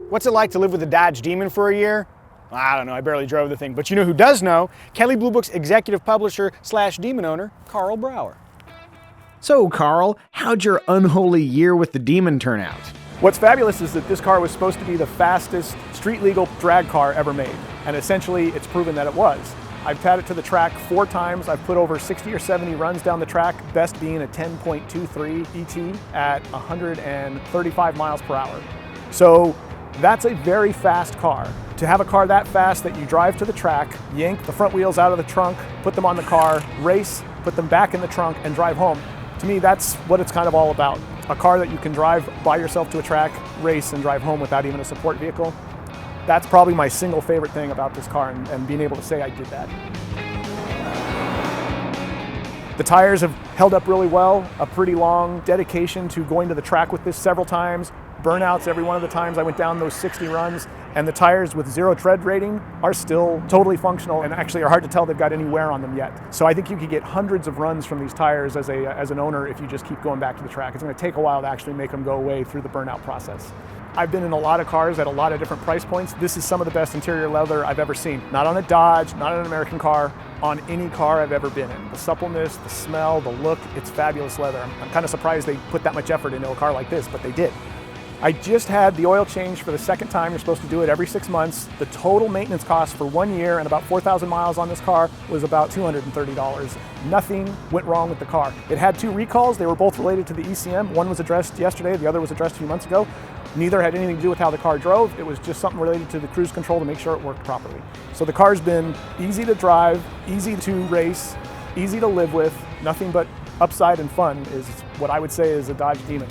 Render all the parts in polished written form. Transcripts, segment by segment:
What's it like to live with a Dodge Demon for a year? I don't know, I barely drove the thing. But you know who does know? Kelley Blue Book's executive publisher / Demon owner, Karl Brauer. So, Karl, how'd your unholy year with the Demon turn out? What's fabulous is that this car was supposed to be the fastest street-legal drag car ever made. And essentially, it's proven that it was. I've had it to the track 4 times. I've put over 60 or 70 runs down the track, best being a 10.23 ET at 135 miles per hour. So that's a very fast car. To have a car that fast that you drive to the track, yank the front wheels out of the trunk, put them on the car, race, put them back in the trunk, and drive home. To me, that's what it's kind of all about. A car that you can drive by yourself to a track, race, and drive home without even a support vehicle. That's probably my single favorite thing about this car, and being able to say I did that. The tires have held up really well, a pretty long dedication to going to the track with this several times, burnouts every one of the times I went down those 60 runs, and the tires with 0 tread rating are still totally functional and actually are hard to tell they've got any wear on them yet. So I think you could get hundreds of runs from these tires as an owner if you just keep going back to the track. It's going to take a while to actually make them go away through the burnout process. I've been in a lot of cars at a lot of different price points. This is some of the best interior leather I've ever seen. Not on a Dodge, not on an American car, on any car I've ever been in. The suppleness, the smell, the look, it's fabulous leather. I'm kind of surprised they put that much effort into a car like this, but they did. I just had the oil change for the second time. You're supposed to do it every 6 months. The total maintenance cost for 1 year and about 4,000 miles on this car was about $230. Nothing went wrong with the car. It had 2 recalls. They were both related to the ECM. One was addressed yesterday, the other was addressed a few months ago. Neither had anything to do with how the car drove. It was just something related to the cruise control to make sure it worked properly. So the car's been easy to drive, easy to race, easy to live with. Nothing but upside and fun is what I would say is a Dodge Demon.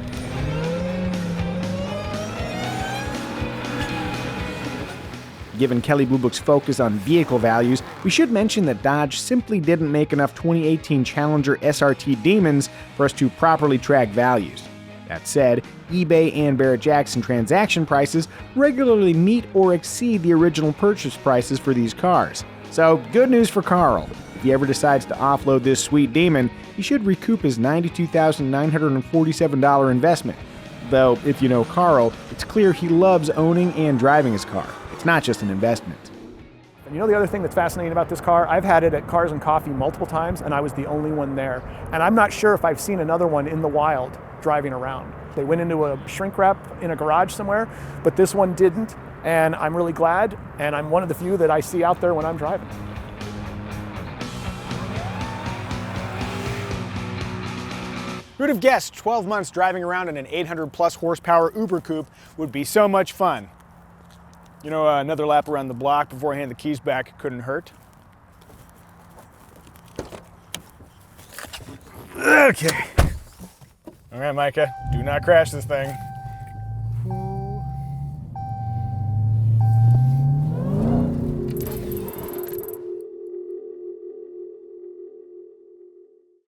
Given Kelley Blue Book's focus on vehicle values, we should mention that Dodge simply didn't make enough 2018 Challenger SRT Demons for us to properly track values. That said, eBay and Barrett-Jackson transaction prices regularly meet or exceed the original purchase prices for these cars. So, good news for Karl. If he ever decides to offload this sweet Demon, he should recoup his $92,947 investment. Though, if you know Karl, it's clear he loves owning and driving his car. It's not just an investment. And you know the other thing that's fascinating about this car? I've had it at Cars and Coffee multiple times, and I was the only one there. And I'm not sure if I've seen another one in the wild driving around. They went into a shrink wrap in a garage somewhere, but this one didn't, and I'm really glad, and I'm one of the few that I see out there when I'm driving. Who'd have guessed 12 months driving around in an 800+ horsepower Uber coupe would be so much fun? You know, another lap around the block before I hand the keys back couldn't hurt. Okay. All right, Micah, do not crash this thing.